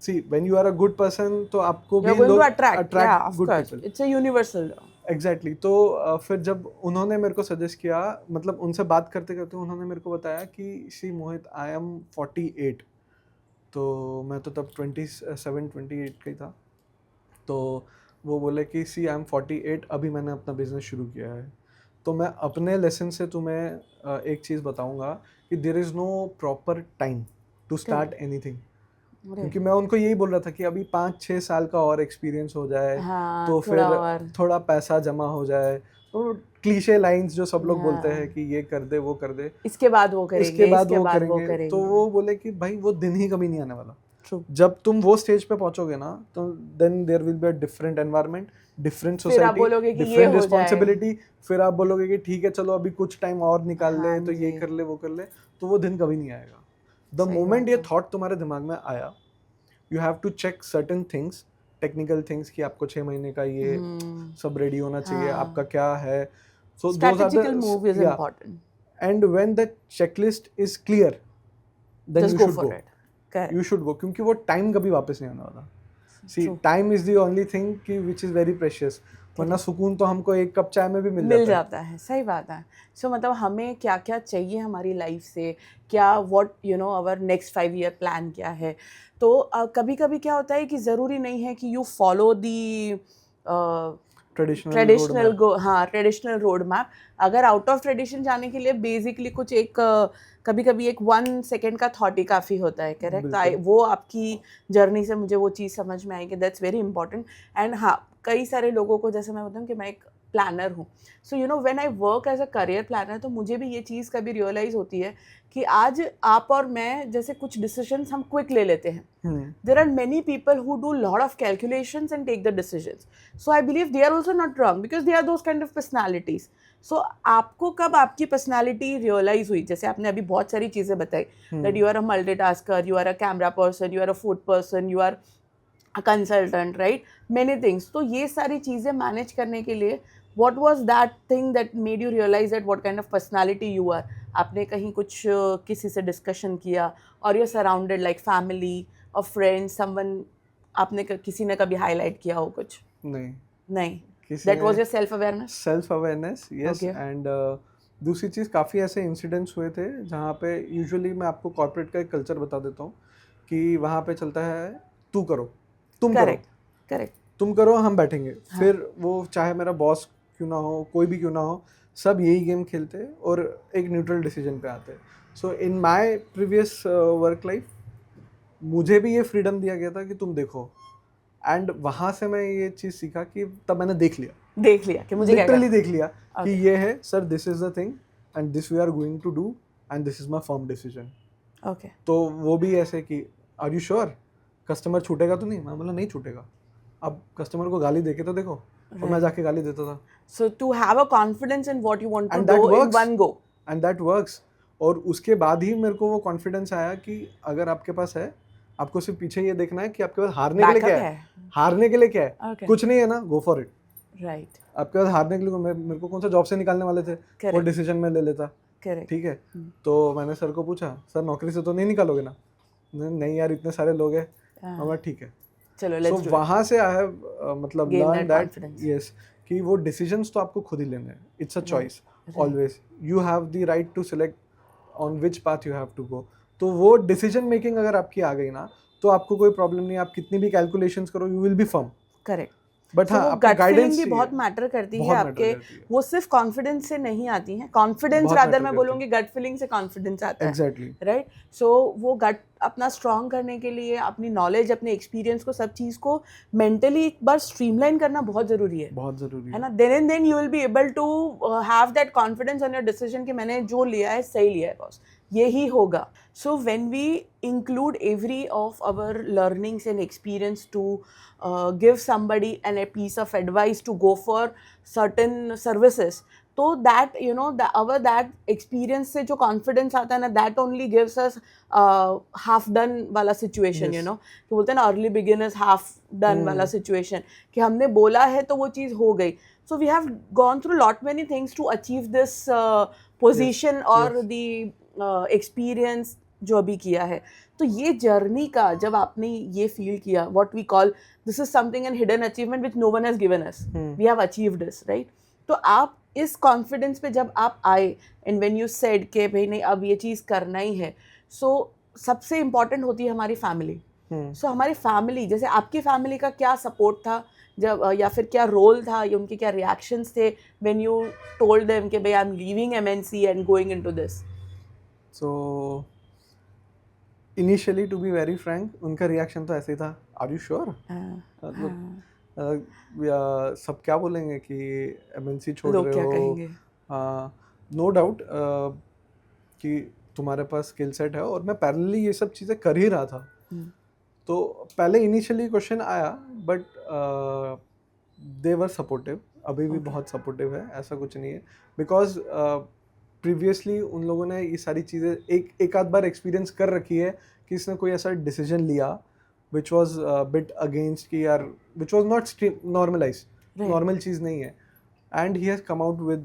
see when you are a good person तो आपको You're भी going to लोग attract, yeah, attract of good course. People. It's a universal law. Exactly तो फिर जब उन्होंने मेरे को सजेस्ट किया, मतलब उनसे बात करते करते उन्होंने मेरे को बताया कि सी मोहित, आई एम 48, तो मैं तो तब 27-28 का ही था, तो वो बोले कि सी आई एम 48, अभी मैंने अपना बिजनेस शुरू किया है। तो मैं अपने लेसन से तुम्हें एक चीज़ बताऊंगा कि there is no proper time to start anything, क्योंकि मैं उनको यही बोल रहा था कि अभी 5-6 साल का और एक्सपीरियंस हो जाए, हाँ, तो थोड़ा फिर और। थोड़ा पैसा जमा हो जाए, तो क्लीशे लाइंस जो सब लोग बोलते हाँ। हैं कि ये कर दे वो कर दे, इसके बाद वो करेंगे, इसके बाद वो वो करेंगे, तो वो बोले कि भाई वो दिन ही कभी नहीं आने वाला। True. जब तुम वो स्टेज पे पहुंचोगे ना तो then there will be a different environment, different फिर आप सोसाइटी, बोलोगे कि ये डिफरेंट हो जाए। रिस्पॉन्सिबिलिटी, फिर आप बोलोगे कि ठीक है चलो अभी कुछ टाइम और निकाल हाँ ले, तो ये जी। कर ले वो कर ले, तो वो दिन कभी नहीं आएगा। द सही मोमेंट बात ये है। थॉट तुम्हारे दिमाग में आया, you have to check certain things, technical things, कि आपको 6 महीने का ये सब रेडी होना चाहिए, हाँ। आपका क्या है, so those are Strategical move is the, या, important. And when the checklist is clear then Just you go should for go, it. Correct. You should go, क्योंकि वो टाइम कभी वापस नहीं आने वाला। See True. Time is the only thing कि विच इज वेरी प्रेशियस, वरना सुकून तो हमको एक कप चाय में भी मिल जाता है। सही बात है। सो मतलब हमें क्या क्या चाहिए हमारी लाइफ से, क्या what you know our next 5 year plan क्या है। तो कभी कभी क्या होता है कि ज़रूरी नहीं है कि यू फॉलो दी ट्रेडिशनल हाँ ट्रेडिशनल रोड मैप। अगर आउट ऑफ ट्रेडिशन जाने के लिए बेसिकली कुछ एक कभी कभी एक 1 सेकेंड का थॉट ही काफ़ी होता है। करेक्ट। तो वो आपकी जर्नी से मुझे वो चीज़ समझ में आई कि दैट्स वेरी इंपॉर्टेंट। एंड हाँ, कई सारे लोगों को, जैसे मैं बताऊँ कि मैं एक प्लानर हूँ, so you know when I work as a career planner, तो मुझे भी ये चीज़ कभी रियलाइज़ होती है कि आज आप और मैं जैसे कुछ डिसीजंस हम क्विक ले लेते हैं। There are many people who do lot of calculations and take the decisions. So I believe they are also not wrong because they are those kind of personalities. So आपको कब आपकी personality realise हुई? जैसे आपने अभी बहुत सारी चीज़ें बताई that you are a multitasker, you are a camera person, you are a food person, you are a consultant, right, many things. तो ये सारी चीज़ें मैनेज करने के लिए what was that thing that made you realize that what kind of personality you are? आपने कहीं कुछ किसी से डिस्कशन किया, और you're surrounded like family or friends, someone, आपने किसी ने कभी हाईलाइट किया हो कुछ? नहीं that was your self awareness, yes. Okay. And दूसरी चीज़, काफ़ी ऐसे इंसिडेंट्स हुए थे जहाँ पे यूजुअली मैं आपको कॉर्पोरेट का एक कल्चर बता देता हूँ कि वहाँ पे चलता है तू करो, तुम करेक्ट करो, करेक्ट तुम करो, हम बैठेंगे। फिर वो चाहे मेरा बॉस क्यों ना हो, कोई भी क्यों ना हो, सब यही गेम खेलते और एक न्यूट्रल डिसीजन पे आते। So in my previous work life मुझे भी ये फ्रीडम दिया गया था कि तुम देखो, एंड वहाँ से मैं ये चीज़ सीखा कि तब मैंने देख लिया कि मुझे क्या लिटरली करना। देख लिया कि ये है sir, this is the thing and this we are going to do and this is my firm decision. Okay. तो वो भी ऐसे कि आर यू श्योर, कस्टमर छूटेगा तो नहीं? मैं बोला नहीं छूटेगा, अब कस्टमर को गाली देके तो देखो, और मैं जाके गाली देता था, So to have a confidence in what you want to And that do in works. one go. And that works. और उसके बाद ही मेरे को वो कॉन्फिडेंस आया कि अगर आपके पास है, आपको सिर्फ पीछे ये देखना है कि आपके पास हारने के लिए Backup क्या है, हारने के लिए क्या है, Okay. कुछ नहीं है ना, गो फॉर इट। Right. आपके पास हारने के लिए मेरे को कौन सा जॉब से निकालने वाले थे, वो Correct. डिसीजन में ले लेता, Correct. ठीक है। तो मैंने सर को पूछा, सर नौकरी से तो नहीं निकालोगे ना? नहीं यार, इतने सारे लोग हैं। मैं ठीक है, चलो let's सो do it. वहाँ से आई हैव मतलब Gain learn that that, confidence. Yes, कि वो डिसीजंस तो आपको खुद ही लेने हैं, it's a choice always, you have the right to select on which path you have to go. तो वो डिसीजन मेकिंग अगर आपकी आ गई ना, तो आपको कोई प्रॉब्लम नहीं, आप कितनी भी कैलकुलेशंस करो, you will B firm. Correct. But So हाँ, वो आपको gut feeling गाइडेंस भी बहुत मैटर करती है बहुत आपके, matter करती है। वो सिर्फ कॉन्फिडेंस से नहीं आती है, कॉन्फिडेंस बहुत रादर matter मैं करती बोलूँगी गट फीलिंग से कॉन्फिडेंस आता है, एग्जैक्टली। राइट। सो वो गट अपना स्ट्रॉन्ग करने के लिए अपनी नॉलेज, अपने एक्सपीरियंस को, सब चीज़ को मेंटली एक बार स्ट्रीमलाइन करना बहुत ज़रूरी है, बहुत जरूरी है है ना। Then and then you will be able to have that confidence on your decision कि मैंने जो लिया है सही लिया है बॉस, यही होगा। So when we include every of our learnings and experience to give somebody a piece of advice to go for certain services, तो that you know that experience से जो confidence आता है ना, that only gives us half done वाला situation, you know, कि बोलते हैं ना early beginners half done वाला situation, कि हमने बोला है तो वो चीज़ हो गई। So we have gone through lot many things to achieve this position or the experience जो अभी किया है। तो ये जर्नी का जब आपने ये फील किया, what we call this is something an hidden achievement which no one has given us, we have achieved this, right. तो आप इस कॉन्फिडेंस पे जब आप आए एंड व्हेन यू सेड कि भाई नहीं अब ये चीज़ करना ही है, सो सबसे इम्पॉर्टेंट होती है हमारी फैमिली। सो हमारी फैमिली, जैसे आपकी फैमिली का क्या सपोर्ट था जब, या फिर क्या रोल था, या उनके क्या रिएक्शंस थे व्हेन यू टोल्ड देम कि भाई I am leaving MNC and going into this? So initially to be very frank, उनका रिएक्शन तो ऐसे ही था, आर यू श्योर? मतलब सब क्या बोलेंगे कि एमएनसी छोड़ लोग रहे क्या हो, कहेंगे? नो डाउट कि तुम्हारे पास स्किल सेट है, और मैं पैरेलली ये सब चीज़ें कर ही रहा था। तो पहले इनिशियली क्वेश्चन आया, बट दे वर सपोर्टिव, अभी भी बहुत सपोर्टिव है, ऐसा कुछ नहीं है। बिकॉज प्रीवियसली उन लोगों ने ये सारी चीज़ें एक आध बार एक्सपीरियंस कर रखी है कि इसने कोई ऐसा डिसीजन लिया विच वॉज बिट अगेंस्ट, कि यार which was not normalize, normal चीज़ नहीं है, and he has come out with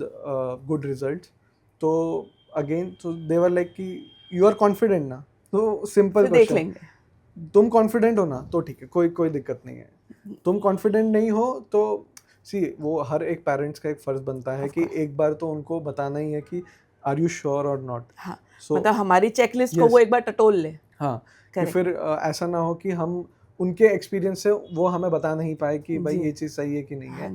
good result. तो अगेन तो दे वर लाइक कि यू आर कॉन्फिडेंट ना, तो सिंपल क्वेश्चन, तुम कॉन्फिडेंट हो ना तो ठीक है, कोई दिक्कत नहीं है। तुम कॉन्फिडेंट नहीं हो तो सी, वो हर एक पेरेंट्स का एक फर्ज बनता है कि एक बार तो उनको बताना ही है कि आर यू श्योर और नॉट। हाँ, मतलब हमारी चेकलिस्ट को वो एक बार टटोल ले। हाँ, कि फिर ऐसा ना हो कि हम उनके एक्सपीरियंस से वो हमें बता नहीं पाए कि भाई ये चीज़ सही है कि नहीं है।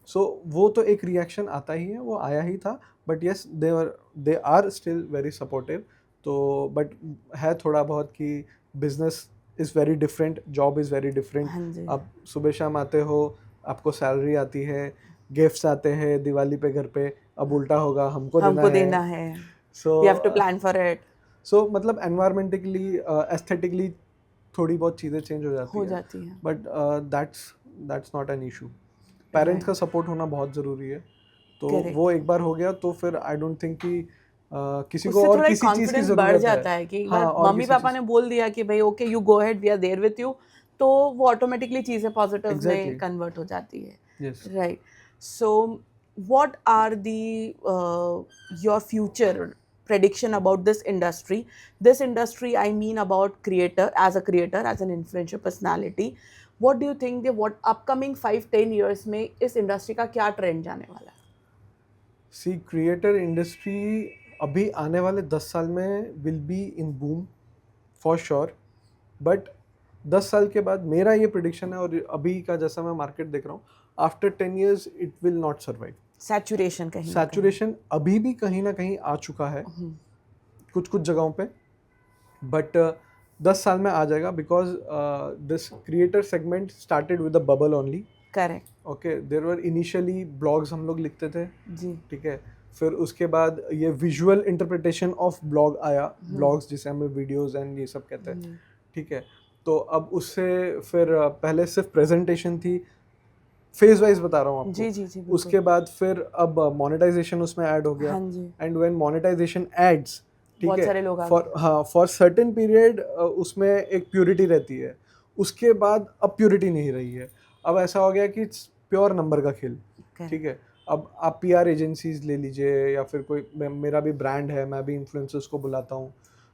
सो वो तो एक रिएक्शन आता ही है, वो आया ही था, but yes they are still very supportive. तो बट है थोड़ा बहुत कि business is very different, job is very different. आप सुबह शाम आते हो, आपको सैलरी आती है, गिफ्ट्स आते हैं दिवाली पे घर पे, अब उल्टा होगा हमको देना है। So we have to plan for it. So मतलब एनवायरमेंटली एस्थेटिकली थोड़ी बहुत चीज़ें चेंज हो जाती हैं, but that's not an issue. Parents का सपोर्ट होना बहुत ज़रूरी है। तो वो एक बार हो गया तो फिर आई डोंट थिंक कि किसी को और किसी चीज़ की ज़रूरत बढ़ जाता है कि मम्मी पापा ने बोल दिया कि भाई okay you go ahead, we are there with you, तो वो ऑटोमेटिकली चीज़ें पॉजिटिव में कन्वर्ट हो जाती है, right. So what are the your future prediction about this industry? This industry, I mean about creator, as an influential personality. What do you think what upcoming 5-10 years में इस industry का क्या trend जाने वाला है? See, creator industry अभी आने वाले 10 साल में will be in boom for sure, but 10 साल के बाद मेरा ये prediction है, और अभी का जैसा मैं मार्केट देख रहा हूँ, after 10 years it will not survive. Saturation अभी भी कहीं ना कहीं आ चुका है कुछ जगहों पे, बट 10 साल में आ जाएगा, because this creator segment started with a bubble only. Correct. Okay, there were initially blogs हम लोग लिखते थे जी, ठीक है, फिर उसके बाद ये विजुअल इंटरप्रिटेशन ऑफ ब्लॉग आया, ब्लॉग्स जिसे हमें वीडियोस एंड ये सब कहते हैं, ठीक है। तो अब उससे फिर पहले सिर्फ प्रेजेंटेशन थी, फेज वाइज बता रहा हूँ आपको। जी जी जी बिल्कुल। उसके बाद फिर अब मोनेटाइजेशन उसमें ऐड हो गया, हाँ जी, एंड व्हेन मोनेटाइजेशन एड्स, ठीक बहुत है, सारे लोग आ फॉर गए। हाँ फॉर सर्टेन पीरियड उसमें एक प्योरिटी रहती है, उसके बाद अब प्योरिटी नहीं रही है। अब ऐसा हो गया कि प्योर नंबर का खेल, ठीक है। अब आप पीआर एजेंसीज ले लीजिए, या फिर कोई मेरा भी ब्रांड है, मैं भी इन्फ्लुएंसर्स को बुलाता हूँ।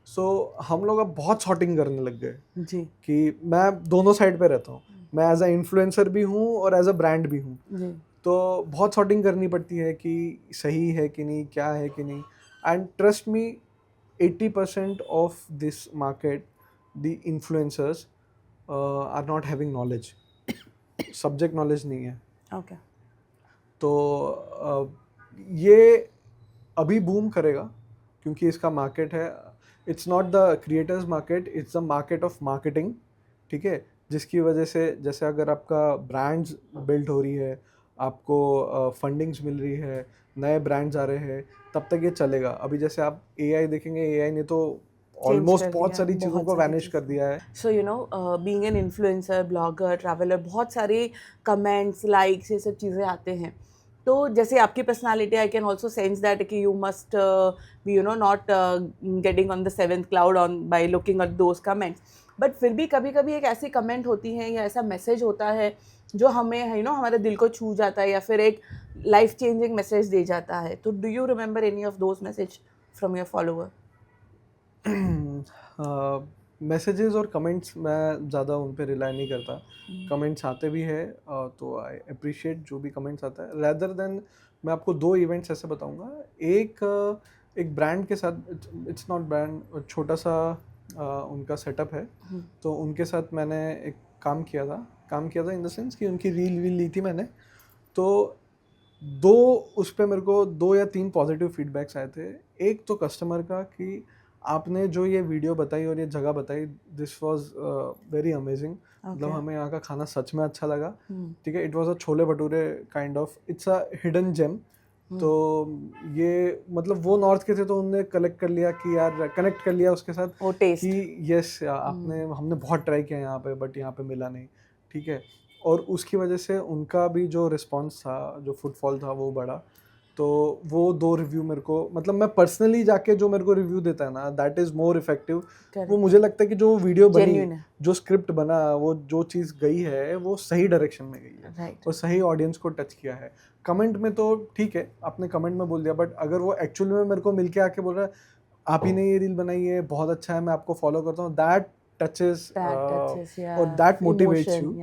सो हम लोग अब बहुत सॉर्टिंग करने लग गए जी कि मैं दोनों साइड पे रहता हूँ, मैं एज अ इन्फ्लुएंसर भी हूँ और एज अ ब्रांड भी हूँ। जी तो बहुत सॉर्टिंग करनी पड़ती है कि सही है कि नहीं, क्या है कि नहीं। And trust me, 80% of this market, the influencers are not having knowledge, subject knowledge नहीं है। ओके तो ये अभी बूम करेगा क्योंकि इसका मार्केट है। It's not the creators market, it's the market of marketing, ठीक है। जिसकी वजह से जैसे अगर आपका ब्रांड्स बिल्ड हो रही है, आपको फंडिंग्स मिल रही है, नए ब्रांड्स आ रहे हैं, तब तक ये चलेगा। अभी जैसे आप एआई देखेंगे, एआई ने तो चेंज ऑलमोस्ट कर बहुत दिया सारी चीज़ों बहुत को सारी वैनिश कर चीज़ें। दिया है। सो you know being an influencer, blogger, traveller, बहुत सारे कमेंट्स, लाइक्स, ये सब चीज़ें आते हैं। तो जैसे आपकी personality, I can also sense that कि you must be you know not getting on the seventh cloud on by looking at those comments. But फिर भी कभी कभी एक ऐसी कमेंट होती है या ऐसा मैसेज होता है जो हमें यू नो हमारे दिल को छू जाता है या फिर एक लाइफ चेंजिंग मैसेज दे जाता है। तो do you remember any of those message from your follower? Messages और कमेंट्स मैं ज़्यादा उन पे रिलाई नहीं करता। कमेंट्स आते भी है तो आई अप्रिशिएट जो भी कमेंट्स आता है, रैदर देन मैं आपको दो इवेंट्स ऐसे बताऊंगा। एक ब्रांड के साथ, इट्स नॉट ब्रांड, छोटा सा उनका सेटअप है। तो उनके साथ मैंने एक काम किया था इन द सेंस कि उनकी रील ली थी मैंने। तो दो उस पे मेरे को 2 या 3 पॉजिटिव फीडबैक्स आए थे। एक तो कस्टमर का कि आपने जो ये वीडियो बताई और ये जगह बताई, दिस वाज वेरी अमेजिंग, मतलब हमें यहाँ का खाना सच में अच्छा लगा, ठीक है। It was a chole bhature kind of, it's a hidden gem. तो ये मतलब वो नॉर्थ के थे तो उनने कलेक्ट कर लिया कि यार, कनेक्ट कर लिया उसके साथ वो टेस्ट कि यस आपने, हमने बहुत ट्राई किया यहाँ पे बट यहाँ पे मिला नहीं, ठीक है। और उसकी वजह से उनका भी जो रिस्पांस था, जो फुटफॉल था, वो बढ़ा। तो वो दो रिव्यू मेरे को, मतलब मैं पर्सनली जाके जो मेरे को रिव्यू देता है ना, दैट इज़ मोर इफेक्टिव। वो मुझे लगता है कि जो वीडियो बनी, Genuine है। जो स्क्रिप्ट बना, वो जो चीज़ गई है वो सही डायरेक्शन में गई है, राइट और सही ऑडियंस को टच किया है। कमेंट में तो ठीक है, आपने कमेंट में बोल दिया, बट अगर वो एक्चुअली में मेरे को मिल के आके बोल रहा है आप ही ने ये रील बनाई है, बहुत अच्छा है, मैं आपको फॉलो करता हूँ, दैट टचेस और दैट मोटिवेट्स यू।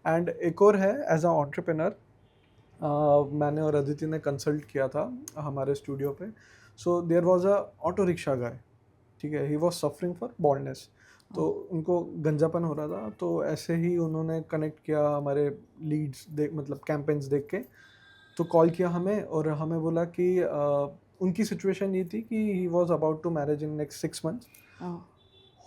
एंड एक और है, एज अ एंटरप्रेन्योर, मैंने और अदिति ने कंसल्ट किया था हमारे स्टूडियो पे। So there was a auto rickshaw guy, ठीक है, he was suffering for baldness. तो उनको गंजापन हो रहा था, तो ऐसे ही उन्होंने कनेक्ट किया हमारे लीड्स देख, मतलब कैंपेन्स देख के। तो कॉल किया हमें और हमें बोला कि उनकी सिचुएशन ये थी कि he was about to marriage in next 6 months,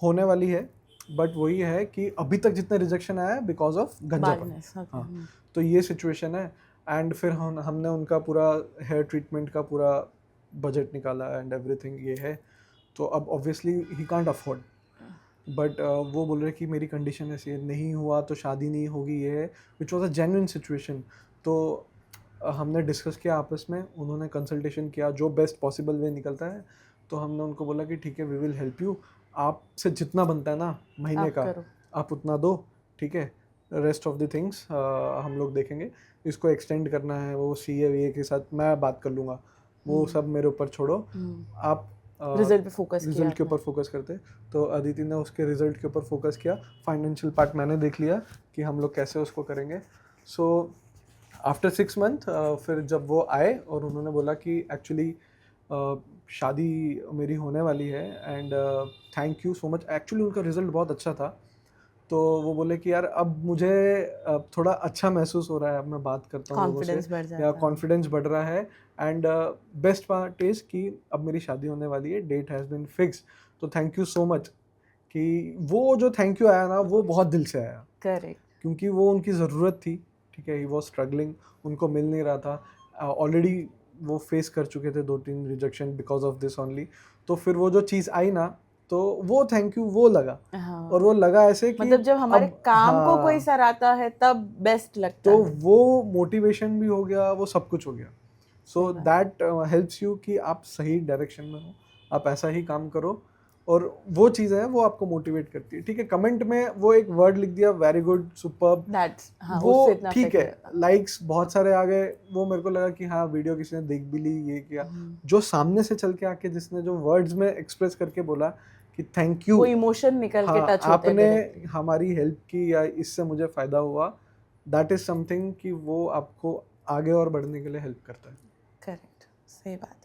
होने वाली है, बट वही है कि अभी तक जितने रिजेक्शन आया है बिकॉज ऑफ गंजापन। हाँ, तो ये सिचुएशन है। एंड फिर हमने उनका पूरा हेयर ट्रीटमेंट का पूरा बजट निकाला एंड एवरीथिंग ये है। तो अब obviously he can't afford, but वो बोल रहे कि मेरी कंडीशन ऐसी है, नहीं हुआ तो शादी नहीं होगी, ये है, which was a genuine situation. तो हमने डिस्कस किया आपस में, उन्होंने कंसल्टेशन किया, जो बेस्ट पॉसिबल वे निकलता है। तो हमने उनको बोला कि ठीक है, वी विल हेल्प यू, आपसे जितना बनता है ना महीने का आप उतना दो, ठीक है, रेस्ट ऑफ द थिंग्स हम लोग देखेंगे। इसको एक्सटेंड करना है, वो CA के साथ मैं बात कर लूँगा, वो सब मेरे ऊपर छोड़ो, आप रिजल्ट पे फोकस किया, रिजल्ट के ऊपर फोकस करते। तो अदिति ने उसके रिजल्ट के ऊपर फोकस किया, फाइनेंशियल पार्ट मैंने देख लिया कि हम लोग कैसे उसको करेंगे। सो आफ्टर 6 मंथ फिर जब वो आए और उन्होंने बोला कि एक्चुअली शादी मेरी होने वाली है and thank you so much, actually उनका रिजल्ट बहुत अच्छा था। तो वो बोले कि यार अब मुझे थोड़ा अच्छा महसूस हो रहा है, अब मैं बात करता हूँ लोगों से, या कॉन्फिडेंस बढ़ रहा है। एंड बेस्ट पार्ट इज़ कि अब मेरी शादी होने वाली है, डेट हैज़ बीन फिक्स। तो थैंक यू सो मच, कि वो जो थैंक यू आया ना, वो बहुत दिल से आया, करेक्ट, क्योंकि वो उनकी ज़रूरत थी, ठीक है। ही वॉज स्ट्रगलिंग, उनको मिल नहीं रहा था, ऑलरेडी वो फेस कर चुके थे 2-3 rejection because of this only. तो फिर वो जो चीज़ आई ना, तो वो थैंक यू वो लगा। और वो लगा ऐसे कि मतलब जब हमारे अब काम को कोई हाँ, सराहता है तब बेस्ट लगता तो है। वो मोटिवेशन भी हो गया, वो सब कुछ हो गया। सो सही बात। दैट हेल्प्स यू कि आप सही डायरेक्शन में हो, आप ऐसा ही काम करो, और वो चीज़ है वो आपको मोटिवेट करती है। ठीक है, कमेंट में वो एक वर्ड लिख दिया, वेरी गुड, सुपर्ब, दैट्स हाँ, वो उससे इतना ठीक इफेक्ट है, रहेगा। लाइक्स बहुत सारे आ गए, वो मेरे को लगा कि हाँ वीडियो किसी ने देख भी ली, ये किया। जो सामने से चल के आके जिसने जो वर्ड्स में एक्सप्रेस करके बोला कि थैंक यू, वो इमोशन निकल के हाँ टच होते हैं आपने डायरेक्टली। हमारी हेल्प की या इससे मुझे फ़ायदा हुआ, दैट इज़ समथिंग कि वो आपको आगे और बढ़ने के लिए हेल्प करता है। करेक्ट, सही बात है।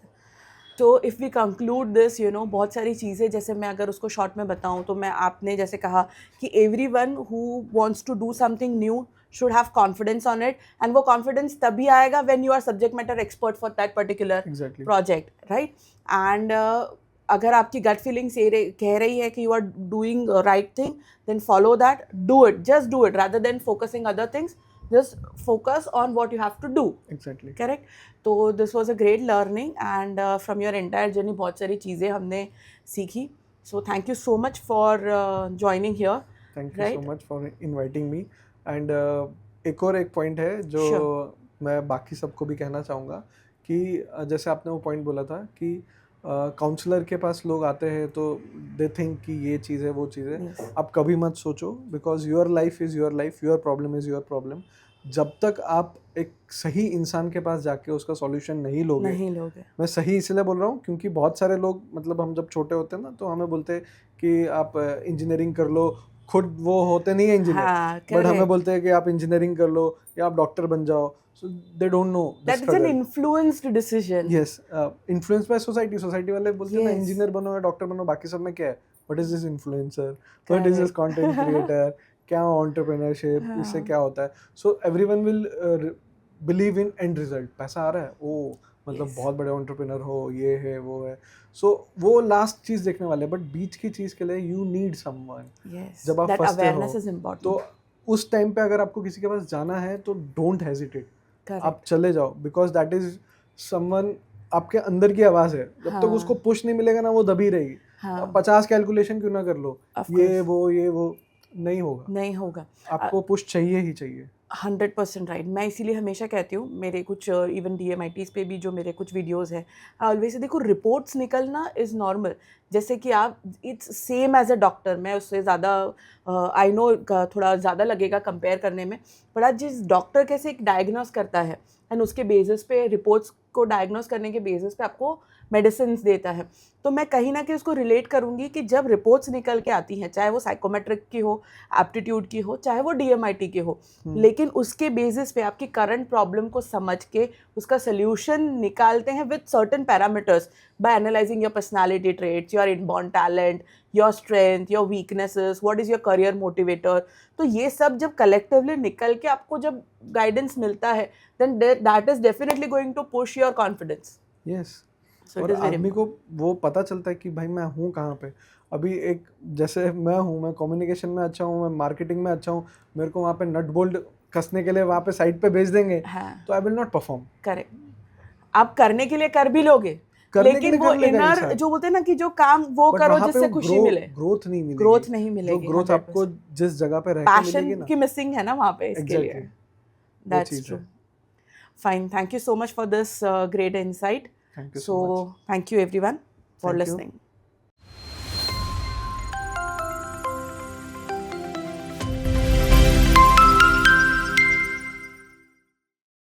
तो if we conclude this, you know, बहुत सारी चीज़ें, जैसे मैं अगर उसको शॉर्ट में बताऊं तो मैं, आपने जैसे कहा कि everyone who wants to do something new should have confidence on it, and वो कॉन्फिडेंस तभी आएगा when you are subject matter expert for that particular exactly, project, right? And अगर आपकी गट फीलिंग कह रही है कि you are doing right thing, then follow that, do it, just do it, rather than focusing other things, just focus on what you have to do. Exactly. Correct? तो this was a great learning, and from your entire journey बहुत सारी चीज़ें हमने सीखी. So thank you so much for joining here. Thank you so right? Much for inviting me. And एक point है जो Sure. मैं बाकी सबको भी कहना चाहूँगा कि जैसे आपने वो पॉइंट बोला था कि काउंसलर के पास लोग आते हैं तो दे थिंक कि ये चीज़ है, वो चीज़ है। Yes. आप कभी मत सोचो, because your life is your life, your problem is your problem. जब तक आप एक सही इंसान के पास जाके उसका सॉल्यूशन नहीं लोगे, नहीं लोगे. मैं सही इसलिए बोल रहा हूँ क्योंकि बहुत सारे लोग, मतलब हम जब छोटे होते हैं ना तो हमें बोलते हैं कि आप इंजीनियरिंग कर लो, खुद वो होते नहीं है इंजीनियर, हाँ, बट हमें correct. बोलते हैं कि आप इंजीनियरिंग कर लो या आप डॉक्टर बन जाओ। So they don't know the That is an struggle. influenced decision. Yes, influence by society, society वाले बोलते हैं ना Yes. इंजीनियर बनो या डॉक्टर बनो, बाकी सब में क्या है, what is this influencer, what is this Correct. Content creator, क्या एंटरप्रेन्योरशिप, इससे क्या होता है। So everyone will believe in and result, पैसा आ रहा है, ओ मतलब Yes. बहुत बड़े एंटरप्रेन्योर हो, ये है वो है। सो वो लास्ट चीज देखने वाले, बट बीच की चीज के लिए यू नीड समवन। Yes. जब आप That फंसते हो awareness is important. तो उस टाइम पे अगर आपको किसी के पास जाना है तो डोंट हेजिटेट, Correct. आप चले जाओ, बिकॉज दैट इज समवन, आपके अंदर की आवाज़ है। जब तक उसको पुश नहीं मिलेगा ना, वो दबी रहेगी। हाँ. आप 50 कैलकुलेशन क्यों ना कर लो, Of ये course. वो नहीं होगा, नहीं होगा. आपको पुश चाहिए ही चाहिए। 100% राइट. मैं इसीलिए हमेशा कहती हूँ, मेरे कुछ इवन DMITs पे भी जो मेरे कुछ वीडियोस हैं, ऑलवेज देखो, रिपोर्ट्स निकलना इज़ नॉर्मल. जैसे कि आप, it's same as a doctor. मैं उससे ज़्यादा, आई नो थोड़ा ज़्यादा लगेगा कंपेयर करने में, बट आज जिस डॉक्टर कैसे एक डायग्नोस करता है एंड उसके बेसिस पे, रिपोर्ट्स को डायग्नोस करने के बेसिस पे आपको मेडिसिन देता है, तो मैं कहीं ना कहीं उसको रिलेट करूँगी कि जब रिपोर्ट्स निकल के आती हैं, चाहे वो साइकोमेट्रिक की हो, एप्टीट्यूड की हो, चाहे वो DMIT की हो, लेकिन उसके बेसिस पे आपकी करंट प्रॉब्लम को समझ के उसका सोल्यूशन निकालते हैं with certain parameters, by analysing your personality traits, your inborn talent, your strength, your weaknesses, what is your career motivator. तो ये सब जब कलेक्टिवली निकल के आपको जब गाइडेंस मिलता है, then that is definitely going to push your confidence. Yes, So it और is very आदमी को वो पता चलता है कि भाई मैं हूँ कहाँ पे। अभी एक जैसे मैं हूँ, मैं कम्युनिकेशन में अच्छा हूँ, मैं मार्केटिंग में अच्छा हूँ, मेरे को वहाँ पे नट बोल्ट कसने के लिए वहाँ पे साइड पे भेज देंगे, हाँ. तो I will not perform. Correct. आप करने के लिए कर भी लोगे, करने के लेकिन लिए वो कर लेगा इनर इंसान, जो बोलते हैं ना कि जो काम वो बट करो वहाँ पे जिससे वो खुशी मिले, ग्रोथ नहीं मिलेगी। ग्रोथ नहीं जो मिलेगी. ग्रोथ आपको 100%. जिस जगह पे रह के पैशन मिलेगी ना, की मिसिंग है ना वहाँ पे, इसके लिए. एग्जैक्टली वो दैट्स चीज़ ट्रू. है। Fine. Thank you so much for this great insight. Thank you So, so much. thank you everyone for thank you. listening.